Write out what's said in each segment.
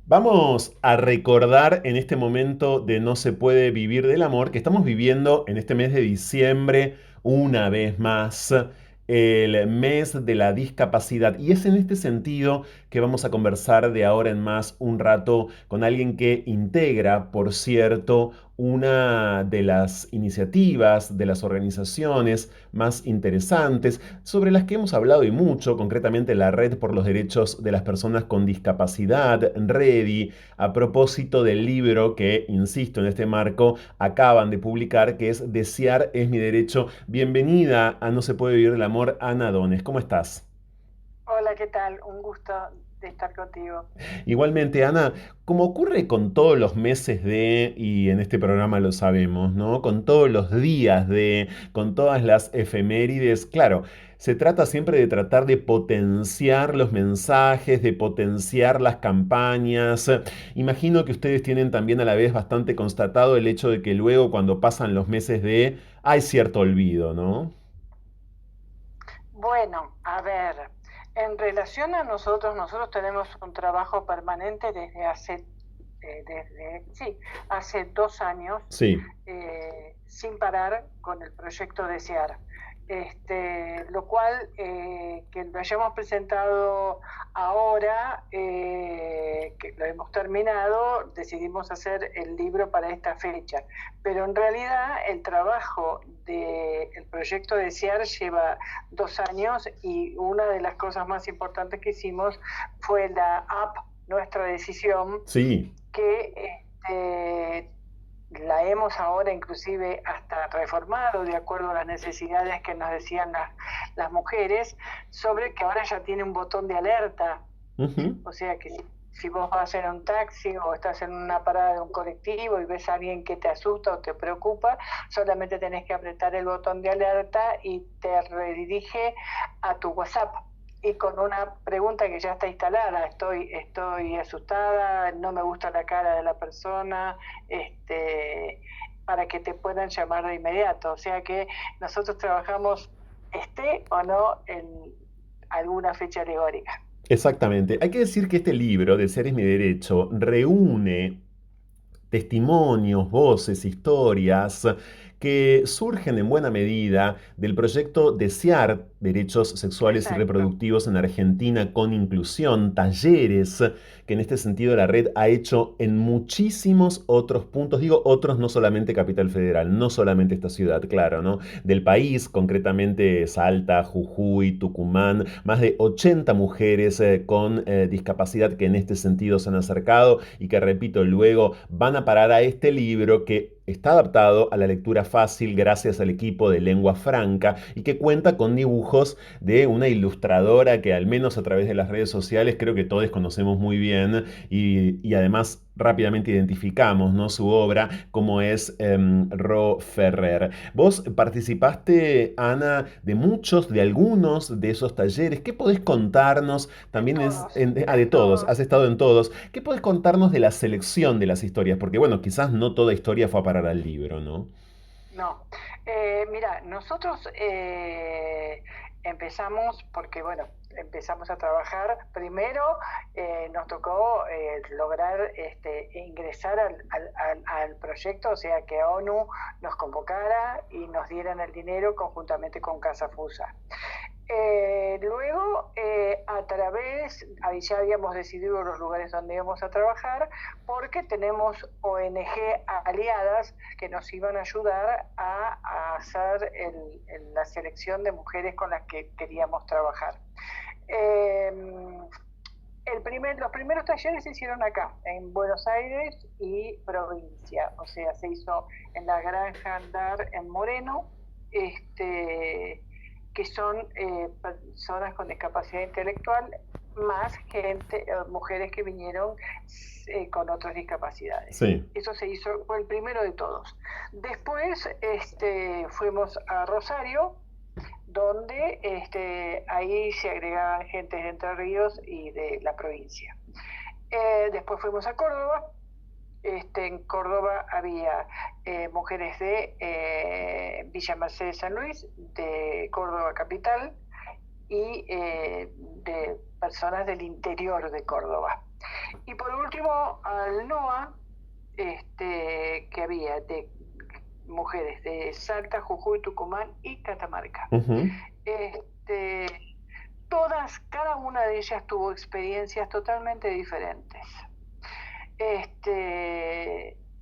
Vamos a recordar en este momento de No se puede vivir del amor que estamos viviendo en este mes de diciembre una vez más el mes de la discapacidad. Y es en este sentido que vamos a conversar de ahora en más un rato con alguien que integra, por cierto, una de las iniciativas, de las organizaciones más interesantes, sobre las que hemos hablado y mucho, concretamente la Red por los Derechos de las Personas con Discapacidad, REDI, a propósito del libro que, insisto, en este marco acaban de publicar, que es Desear es mi derecho. Bienvenida a No se puede vivir el amor, Ana Dones. ¿Cómo estás? Hola, ¿qué tal? Un gusto de estar contigo. Igualmente, Ana, como ocurre con todos los meses de, y en este programa lo sabemos, ¿no? Con todos los días de, con todas las efemérides, claro, se trata siempre de tratar de potenciar los mensajes, de potenciar las campañas. Imagino que ustedes tienen también a la vez bastante constatado el hecho de que luego cuando pasan los meses de, hay cierto olvido, ¿no? Bueno, a ver, en relación a nosotros tenemos un trabajo permanente sí, hace 2 años, Sí. sin parar con el proyecto Desear. Lo cual, que lo hayamos presentado ahora, que lo hemos terminado, decidimos hacer el libro para esta fecha. Pero en realidad el trabajo del proyecto Desear lleva 2 años y una de las cosas más importantes que hicimos fue la app Nuestra Decisión, Sí. que la hemos ahora inclusive hasta reformado de acuerdo a las necesidades que nos decían las mujeres, sobre que ahora ya tiene un botón de alerta. Ujú. O sea que si vos vas en un taxi o estás en una parada de un colectivo y ves a alguien que te asusta o te preocupa, solamente tenés que apretar el botón de alerta y te redirige a tu WhatsApp. Y con una pregunta que ya está instalada: estoy asustada, no me gusta la cara de la persona, para que te puedan llamar de inmediato. O sea que nosotros trabajamos esté o no en alguna fecha alegórica. Exactamente. Hay que decir que este libro, de Ser es mi derecho, reúne testimonios, voces, historias que surgen en buena medida del proyecto Desear Derechos Sexuales y Exacto. Reproductivos en Argentina con inclusión, talleres que en este sentido la red ha hecho en muchísimos otros puntos, digo otros, no solamente Capital Federal, no solamente esta ciudad, claro, ¿no? Del país, concretamente Salta, Jujuy, Tucumán, más de 80 mujeres con discapacidad que en este sentido se han acercado y que, repito, luego van a parar a este libro que está adaptado a la lectura fácil gracias al equipo de Lengua Franca y que cuenta con dibujos de una ilustradora que al menos a través de las redes sociales creo que todos conocemos muy bien y además rápidamente identificamos, ¿no?, su obra, como es Ro Ferrer. Vos participaste, Ana, de muchos, de algunos de esos talleres. ¿Qué podés contarnos? En También todos, de en todos, todos. has estado en todos. ¿Qué podés contarnos de la selección de las historias? Porque bueno, quizás no toda historia fue a parar al libro, ¿no? No. Mira, nosotros empezamos porque, bueno, empezamos a trabajar. Primero nos tocó lograr ingresar al proyecto, o sea, que ONU nos convocara y nos dieran el dinero conjuntamente con Casa Fusa. Luego, ahí ya habíamos decidido los lugares donde íbamos a trabajar, porque tenemos ONG aliadas que nos iban a ayudar a hacer la selección de mujeres con las que queríamos trabajar. Eh, los primeros talleres se hicieron acá, en Buenos Aires y provincia, o sea, se hizo en la Granja Andar en Moreno, que son personas con discapacidad intelectual, más mujeres que vinieron con otras discapacidades. Sí. Eso se hizo, fue el primero de todos. Después fuimos a Rosario, donde ahí se agregaban gente de Entre Ríos y de la provincia. Después fuimos a Córdoba. En Córdoba había mujeres de Villa Mercedes San Luis, de Córdoba Capital y de personas del interior de Córdoba. Y por último al NOA, que había de mujeres de Salta, Jujuy, Tucumán y Catamarca. Ujú. Este, cada una de ellas tuvo experiencias totalmente diferentes.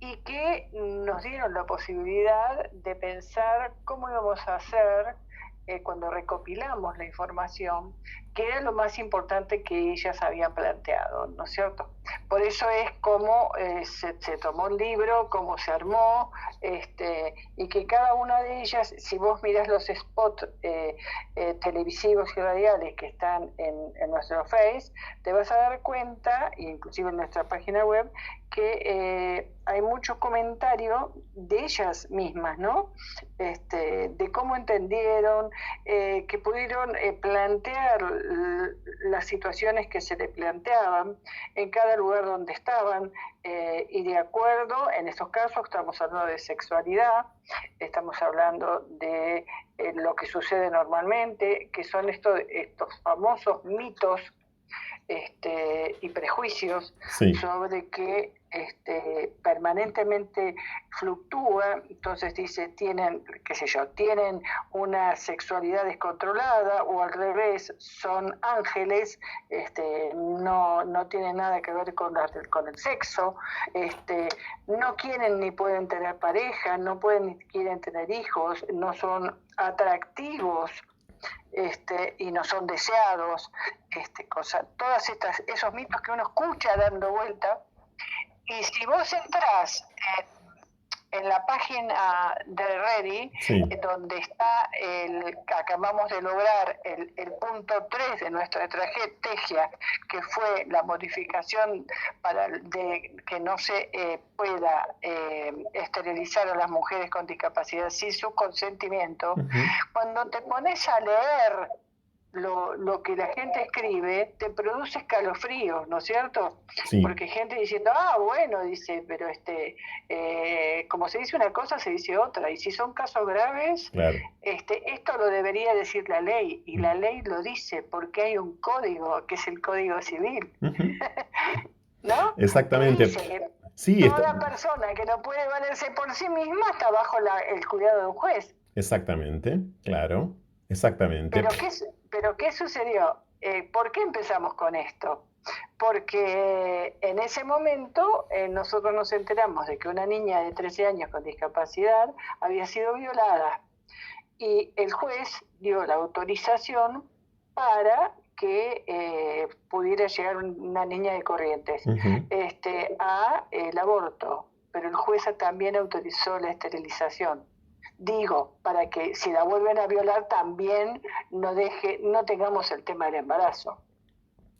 Y que nos dieron la posibilidad de pensar cómo íbamos a hacer cuando recopilamos la información, que era lo más importante que ellas habían planteado, ¿no es cierto? Por eso es como se tomó el libro, cómo se armó, y que cada una de ellas, si vos mirás los spots televisivos y radiales que están en nuestro Face, te vas a dar cuenta, inclusive en nuestra página web, que hay mucho comentario de ellas mismas, ¿no? De cómo entendieron, que pudieron plantear las situaciones que se le planteaban en cada lugar donde estaban, y de acuerdo, en estos casos estamos hablando de sexualidad, estamos hablando de lo que sucede normalmente, que son estos famosos mitos y prejuicios Sí. sobre que permanentemente fluctúa. Entonces dice, tienen una sexualidad descontrolada, o al revés, son ángeles, no tienen nada que ver con el sexo, no quieren ni pueden tener pareja, no pueden ni quieren tener hijos, no son atractivos, y no son deseados, todas esos mitos que uno escucha dando vuelta. Y si vos entrás en la página de Ready, Sí. donde está acabamos de lograr el punto 3 de nuestra estrategia, que fue la modificación de que no se pueda esterilizar a las mujeres con discapacidad sin su consentimiento. Ujú. Cuando te pones a leer lo que la gente escribe, te produce escalofríos, ¿no es cierto? Sí. Porque gente diciendo, bueno, dice, pero como se dice una cosa, se dice otra, y si son casos graves, Claro. esto lo debería decir la ley, y la ley lo dice, porque hay un código, que es el Código Civil, Ujú. ¿no? Que Exactamente. dice que Sí, toda persona que no puede valerse por sí misma está bajo el cuidado de un juez. exactamente, claro, exactamente. Pero ¿qué sucedió? ¿Por qué empezamos con esto? Porque en ese momento nosotros nos enteramos de que una niña de 13 años con discapacidad había sido violada, y el juez dio la autorización para que pudiera llegar una niña de Corrientes Ujú. a el aborto, pero el juez también autorizó la esterilización. Digo, para que si la vuelven a violar también no tengamos el tema del embarazo,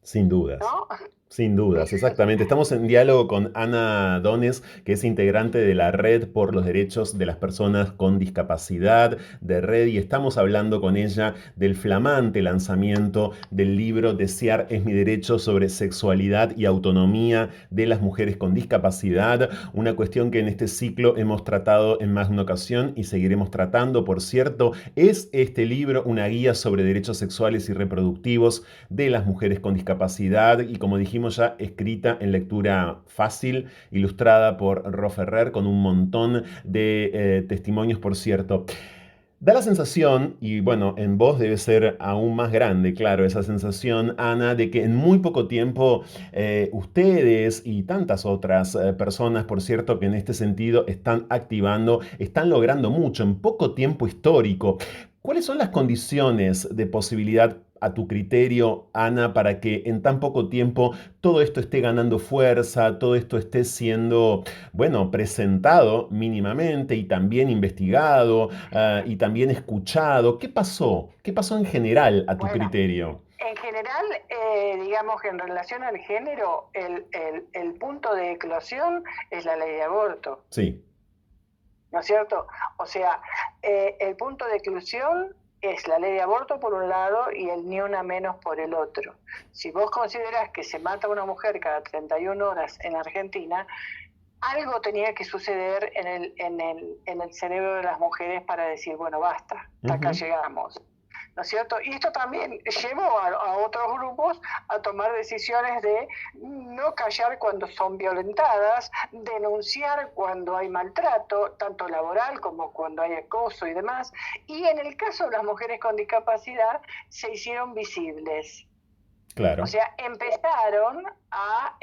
Sin dudas. ¿no? Sin dudas, exactamente. Estamos en diálogo con Ana Dones, que es integrante de la Red por los Derechos de las Personas con Discapacidad de Red, y estamos hablando con ella del flamante lanzamiento del libro Desear es mi derecho, sobre sexualidad y autonomía de las mujeres con discapacidad, una cuestión que en este ciclo hemos tratado en más de una ocasión y seguiremos tratando. Por cierto, es este libro una guía sobre derechos sexuales y reproductivos de las mujeres con discapacidad, y como dijimos ya, escrita en lectura fácil, ilustrada por Ro Ferrer, con un montón de testimonios, por cierto. Da la sensación, y bueno, en vos debe ser aún más grande, claro, esa sensación, Ana, de que en muy poco tiempo ustedes y tantas otras personas, por cierto, que en este sentido están activando, están logrando mucho en poco tiempo histórico. ¿Cuáles son las condiciones de posibilidad, a tu criterio, Ana, para que en tan poco tiempo todo esto esté ganando fuerza, todo esto esté siendo, bueno, presentado mínimamente y también investigado, y también escuchado? ¿Qué pasó? ¿Qué pasó en general, a tu Bueno, criterio? en general, digamos que en relación al género, el punto de eclosión es la ley de aborto, Sí. ¿no es cierto? O sea, el punto de eclosión es la ley de aborto por un lado y el ni una menos por el otro. Si vos considerás que se mata una mujer cada 31 horas en Argentina, algo tenía que suceder en el cerebro de las mujeres para decir, bueno, basta, hasta acá Ujú. llegamos, ¿no es cierto? Y esto también llevó a otros grupos a tomar decisiones de no callar cuando son violentadas, denunciar cuando hay maltrato, tanto laboral como cuando hay acoso y demás. Y en el caso de las mujeres con discapacidad, se hicieron visibles. O Claro. sea, empezaron a...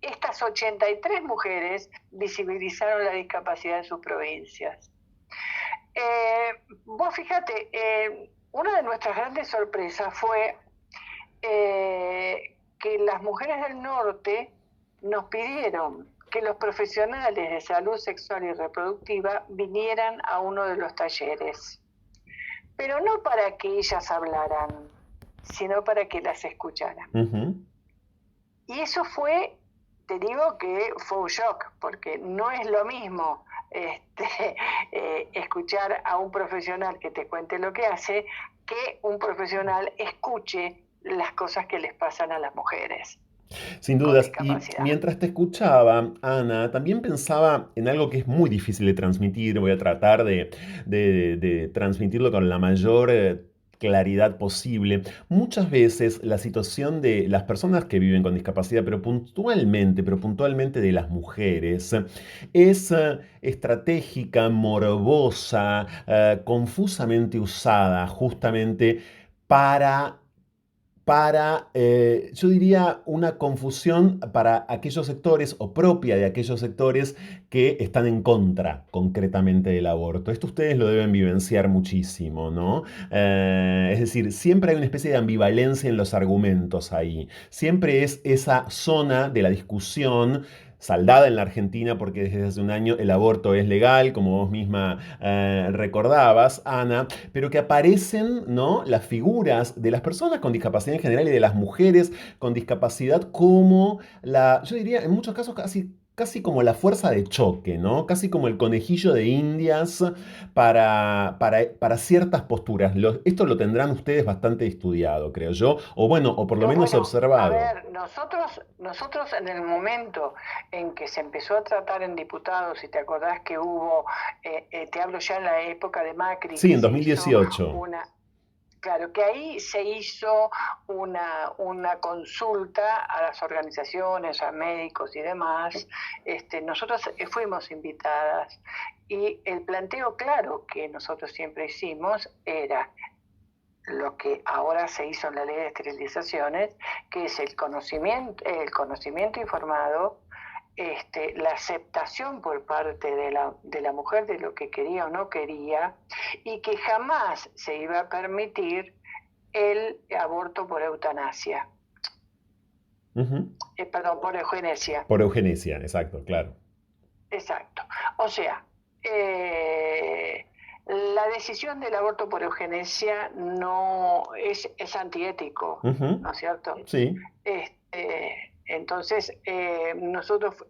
estas 83 mujeres visibilizaron la discapacidad en sus provincias. Vos fíjate, una de nuestras grandes sorpresas fue que las mujeres del norte nos pidieron que los profesionales de salud sexual y reproductiva vinieran a uno de los talleres, pero no para que ellas hablaran, sino para que las escucharan. Ujú. Y eso fue, te digo que fue un shock, porque no es lo mismo escuchar a un profesional que te cuente lo que hace, que un profesional escuche las cosas que les pasan a las mujeres Sin con dudas. Y discapacidad. mientras te escuchaba, Ana, también pensaba en algo que es muy difícil de transmitir. Voy a tratar de transmitirlo con la mayor claridad posible. Muchas veces la situación de las personas que viven con discapacidad, pero puntualmente de las mujeres, es estratégica, morbosa, confusamente usada justamente para yo diría, una confusión para aquellos sectores o propia de aquellos sectores que están en contra concretamente del aborto. Esto ustedes lo deben vivenciar muchísimo, ¿no? Es decir, siempre hay una especie de ambivalencia en los argumentos ahí. Siempre es esa zona de la discusión saldada en la Argentina porque desde hace un año el aborto es legal, como vos misma recordabas, Ana, pero que aparecen, ¿no?, las figuras de las personas con discapacidad en general y de las mujeres con discapacidad como yo diría, en muchos casos casi como la fuerza de choque, ¿no? Casi como el conejillo de Indias para ciertas posturas. Esto lo tendrán ustedes bastante estudiado, creo yo, o bueno, o por lo menos Bueno, a observado. ver, nosotros en el momento en que se empezó a tratar en diputados, si te acordás que hubo, te hablo ya en la época de Macri, Sí, que en se hizo 2018. una, claro, que ahí se hizo una consulta a las organizaciones, a médicos y demás. Nosotros fuimos invitadas y el planteo claro que nosotros siempre hicimos era lo que ahora se hizo en la ley de esterilizaciones, que es el conocimiento informado, la aceptación por parte de la mujer de lo que quería o no quería, y que jamás se iba a permitir el aborto por eutanasia, Ujú. perdón, por eugenesia. Por eugenesia, exacto, claro. Exacto. O sea, la decisión del aborto por eugenesia no es antiético, Ujú. ¿no es cierto? Sí. Entonces,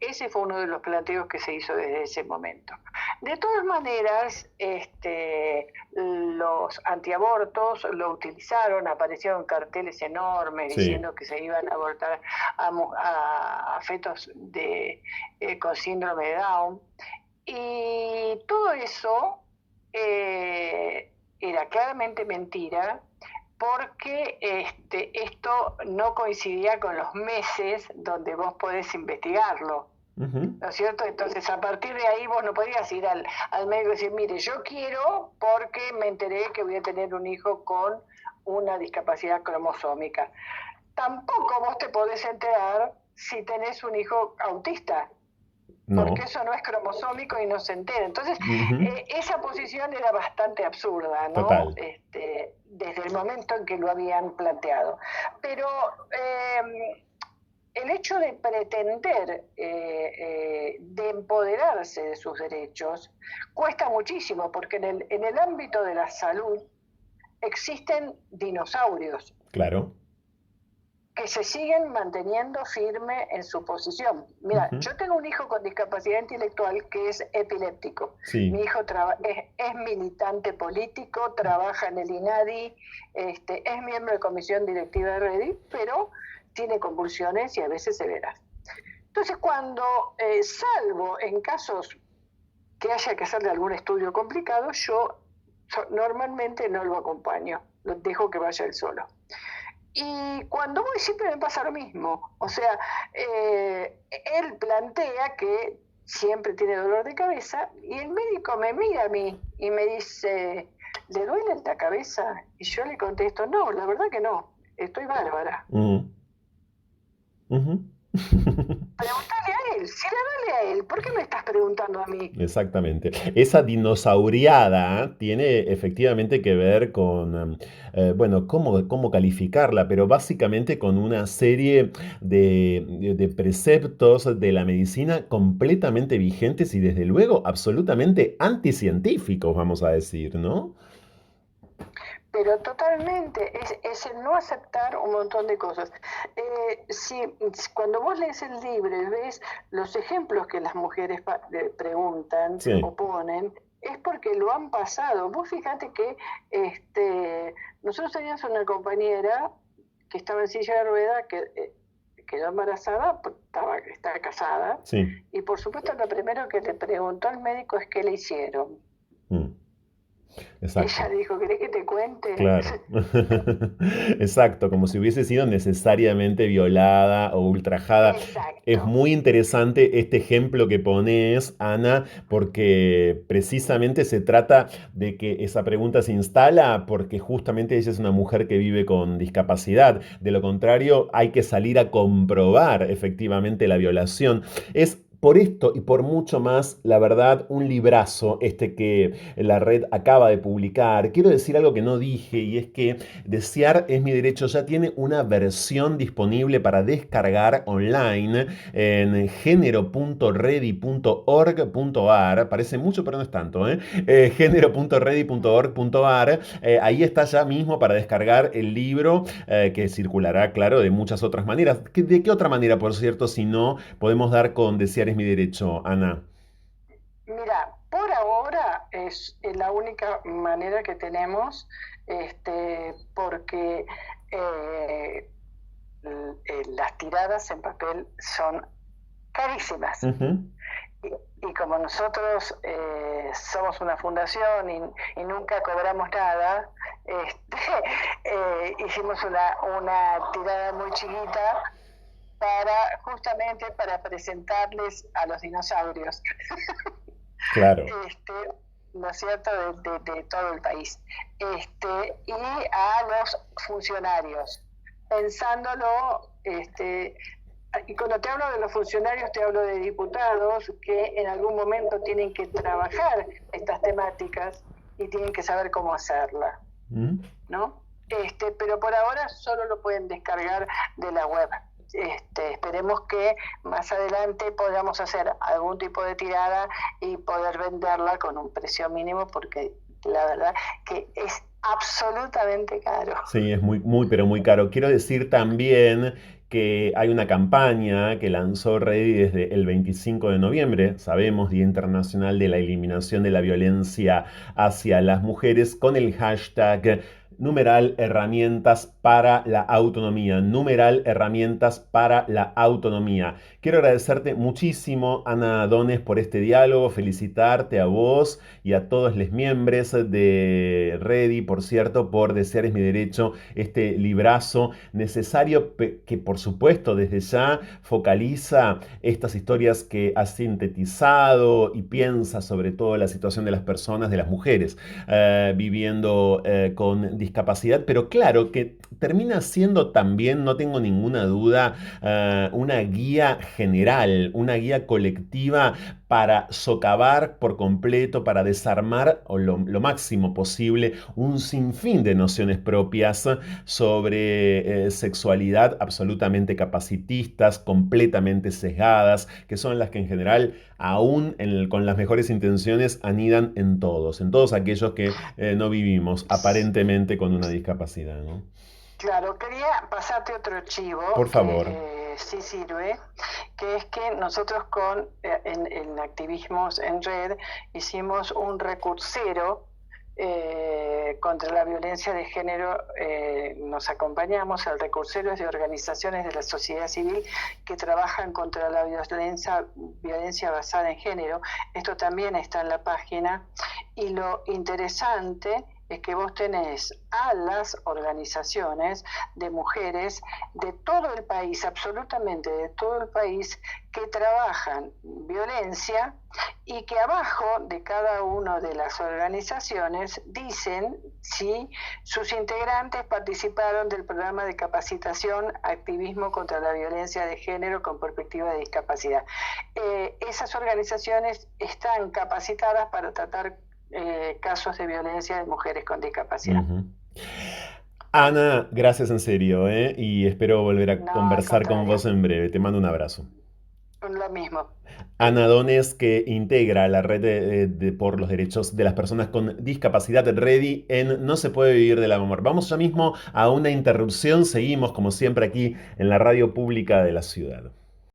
ese fue uno de los planteos que se hizo desde ese momento. De todas maneras, los antiabortos lo utilizaron, aparecieron carteles enormes Sí. diciendo que se iban a abortar a fetos con síndrome de Down. Y todo eso era claramente mentira porque esto no coincidía con los meses donde vos podés investigarlo, Ujú. ¿no es cierto? Entonces, a partir de ahí vos no podías ir al médico y decir, mire, yo quiero porque me enteré que voy a tener un hijo con una discapacidad cromosómica. Tampoco vos te podés enterar si tenés un hijo autista, porque No. eso no es cromosómico y no se entera. Entonces, Ujú. esa posición era bastante absurda, ¿no? Total. Desde el momento en que lo habían planteado. Pero el hecho de pretender de empoderarse de sus derechos cuesta muchísimo, porque en el ámbito de la salud existen dinosaurios Claro. que se siguen manteniendo firme en su posición. Mira, Ujú. yo tengo un hijo con discapacidad intelectual que es epiléptico. Mi Sí. hijo es militante político, trabaja en el INADI, es miembro de comisión directiva de REDI, pero tiene convulsiones y a veces severas. Entonces, cuando, salvo en casos que haya que hacerle algún estudio complicado, yo normalmente no lo acompaño. lo dejo que vaya él solo. Y cuando voy siempre me pasa lo mismo. O sea, él plantea que siempre tiene dolor de cabeza y el médico me mira a mí y me dice, ¿le duele la cabeza? Y yo le contesto, no, la verdad que no, estoy bárbara. Ujú. Ujú. Pregúntale a él, si le duele a él, ¿por qué me estás preguntando a mí? Exactamente. Esa dinosauriada tiene efectivamente que ver con, bueno, cómo calificarla, pero básicamente con una serie de preceptos de la medicina completamente vigentes y desde luego absolutamente anticientíficos, vamos a decir, ¿no? Pero totalmente, es el no aceptar un montón de cosas. Cuando vos lees el libro y ves los ejemplos que las mujeres preguntan Sí, o ponen, es porque lo han pasado. Vos fíjate que nosotros teníamos una compañera que estaba en silla de rueda, que quedó embarazada, estaba casada, sí. y por supuesto lo primero que le preguntó al médico es qué le hicieron. Mm, Ella exacto. dijo, ¿querés que te cuente? Claro. Exacto, como si hubiese sido necesariamente violada o ultrajada. Es Exacto. muy interesante este ejemplo que pones, Ana, porque precisamente se trata de que esa pregunta se instala porque justamente ella es una mujer que vive con discapacidad. De lo contrario, hay que salir a comprobar efectivamente la violación. Es por esto y por mucho más, la verdad, un librazo este que la red acaba de publicar. Quiero decir algo que no dije y es que Desear es mi derecho ya tiene una versión disponible para descargar online en género.ready.org.ar. Parece mucho, pero no es tanto, ¿eh? Género.ready.org.ar. Ahí está ya mismo para descargar el libro que circulará, claro, de muchas otras maneras. ¿De qué otra manera, por cierto, si no podemos dar con Desear es mi derecho, Ana? Mira, por ahora es la única manera que tenemos, porque eh, las tiradas en papel son carísimas. Ujú. Y como nosotros somos una fundación y nunca cobramos nada, este, hicimos una tirada muy chiquita justamente para presentarles a los dinosaurios, Claro. ¿no es cierto?, de todo el país, y a los funcionarios, pensándolo, y cuando te hablo de los funcionarios te hablo de diputados que en algún momento tienen que trabajar estas temáticas y tienen que saber cómo hacerla, ¿Mm? ¿no? Pero por ahora solo lo pueden descargar de la web. Esperemos que más adelante podamos hacer algún tipo de tirada y poder venderla con un precio mínimo, porque la verdad que es absolutamente caro. Sí, es pero muy caro. Quiero decir también que hay una campaña que lanzó Ready desde el 25 de noviembre, sabemos, Día Internacional de la Eliminación de la Violencia hacia las Mujeres, con el hashtag numeral herramientas para la autonomía, numeral herramientas para la autonomía. Quiero agradecerte muchísimo, Ana Dones, por este diálogo, felicitarte a vos y a todos los miembros de Ready, por cierto, por Desear es mi derecho, este librazo necesario que por supuesto desde ya focaliza estas historias que ha sintetizado y piensa sobre todo la situación de las personas, de las mujeres viviendo con discapacidad, pero claro que termina siendo también, no tengo ninguna duda, una guía general, una guía colectiva para socavar por completo, para desarmar o lo máximo posible un sinfín de nociones propias sobre sexualidad absolutamente capacitistas, completamente sesgadas, que son las que en general, aún con las mejores intenciones, anidan en todos aquellos que no vivimos aparentemente con una discapacidad, ¿no? Claro, quería pasarte otro Por chivo que favor. sí sirve, que es que nosotros en activismos en red hicimos un recursero contra la violencia de género. Nos acompañamos. El recursero es de organizaciones de la sociedad civil que trabajan contra la violencia basada en género. Esto también está en la página, y lo interesante es que vos tenés a las organizaciones de mujeres de todo el país, absolutamente de todo el país, que trabajan violencia y que abajo de cada una de las organizaciones dicen si sus integrantes participaron del programa de capacitación Activismo contra la Violencia de Género con Perspectiva de Discapacidad. Esas organizaciones están capacitadas para tratar casos de violencia de mujeres con discapacidad. Ujú. Ana, gracias en serio, ¿eh? Y espero volver a No, al conversar con contrario, vos en breve. Te mando un abrazo. lo mismo. Ana Dones, que integra la red por los derechos de las personas con discapacidad Ready en No se puede vivir del amor. Vamos ya mismo a una interrupción. Seguimos, como siempre, aquí en la radio pública de la ciudad.